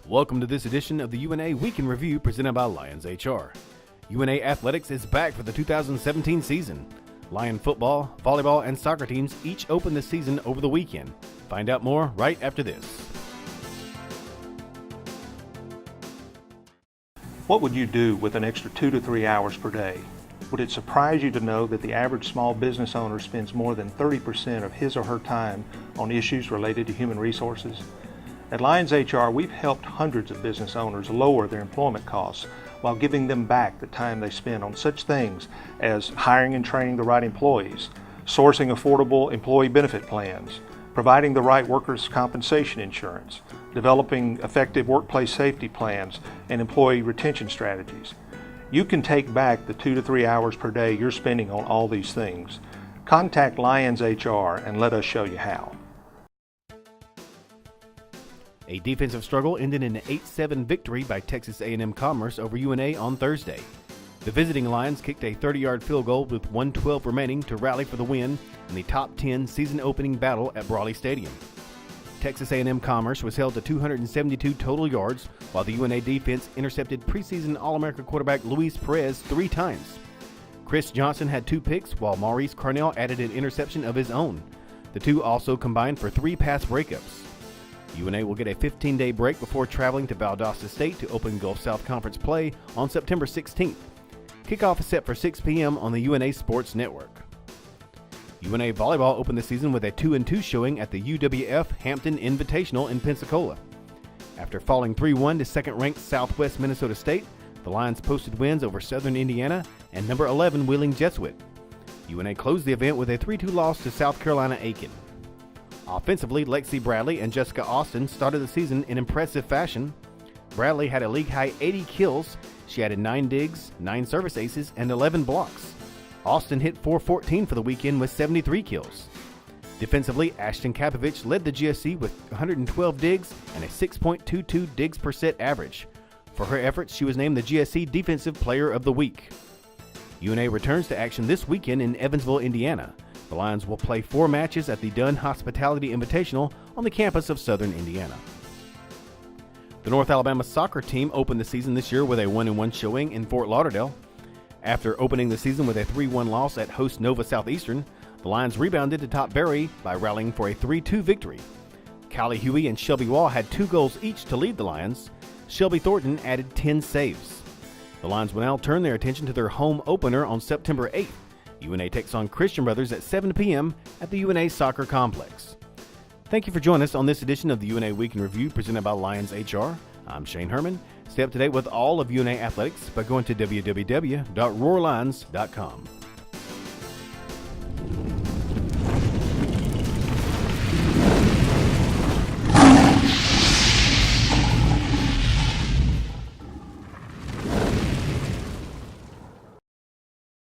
Welcome to this edition of the UNA Week in Review presented by Lions HR. UNA Athletics is back for the 2017 season. Lion football, volleyball, and soccer teams each open the season over the weekend. Find out more right after this. What would you do with an extra 2 to 3 hours per day? Would it surprise you to know that the average small business owner spends more than 30% of his or her time on issues related to human resources? At Lions HR, we've helped hundreds of business owners lower their employment costs while giving them back the time they spend on such things as hiring and training the right employees, sourcing affordable employee benefit plans, providing the right workers' compensation insurance, developing effective workplace safety plans and employee retention strategies. You can take back the 2 to 3 hours per day you're spending on all these things. Contact Lions HR and let us show you how. A defensive struggle ended in an 8-7 victory by Texas A&M Commerce over UNA on Thursday. The visiting Lions kicked a 30-yard field goal with 1:12 remaining to rally for the win in the top 10 season-opening battle at Brawley Stadium. Texas A&M Commerce was held to 272 total yards, while the UNA defense intercepted preseason All-America quarterback Luis Perez 3 times. Chris Johnson had 2 picks, while Maurice Carnell added an interception of his own. The two also combined for 3 pass breakups. UNA will get a 15-day break before traveling to Valdosta State to open Gulf South Conference play on September 16th. Kickoff is set for 6 p.m. on the UNA Sports Network. UNA Volleyball opened the season with a 2-2 showing at the UWF Hampton Invitational in Pensacola. After falling 3-1 to second-ranked Southwest Minnesota State, the Lions posted wins over Southern Indiana and number 11 Wheeling Jesuit. UNA closed the event with a 3-2 loss to South Carolina Aiken. Offensively, Lexi Bradley and Jessica Austin started the season in impressive fashion. Bradley had a league-high 80 kills. She added 9 digs, 9 service aces, and 11 blocks. Austin hit .414 for the weekend with 73 kills. Defensively, Ashton Kapovich led the GSC with 112 digs and a 6.22 digs per set average. For her efforts, she was named the GSC Defensive Player of the Week. UNA returns to action this weekend in Evansville, Indiana. The Lions will play 4 matches at the Dunn Hospitality Invitational on the campus of Southern Indiana. The North Alabama soccer team opened the season this year with a 1-1 showing in Fort Lauderdale. After opening the season with a 3-1 loss at host Nova Southeastern, the Lions rebounded to top Berry by rallying for a 3-2 victory. Callie Huey and Shelby Wall had 2 goals each to lead the Lions. Shelby Thornton added 10 saves. The Lions will now turn their attention to their home opener on September 8th. UNA takes on Christian Brothers at 7 p.m. at the UNA Soccer Complex. Thank you for joining us on this edition of the UNA Week in Review presented by Lions HR. I'm Shane Herman. Stay up to date with all of UNA athletics by going to www.roarlions.com.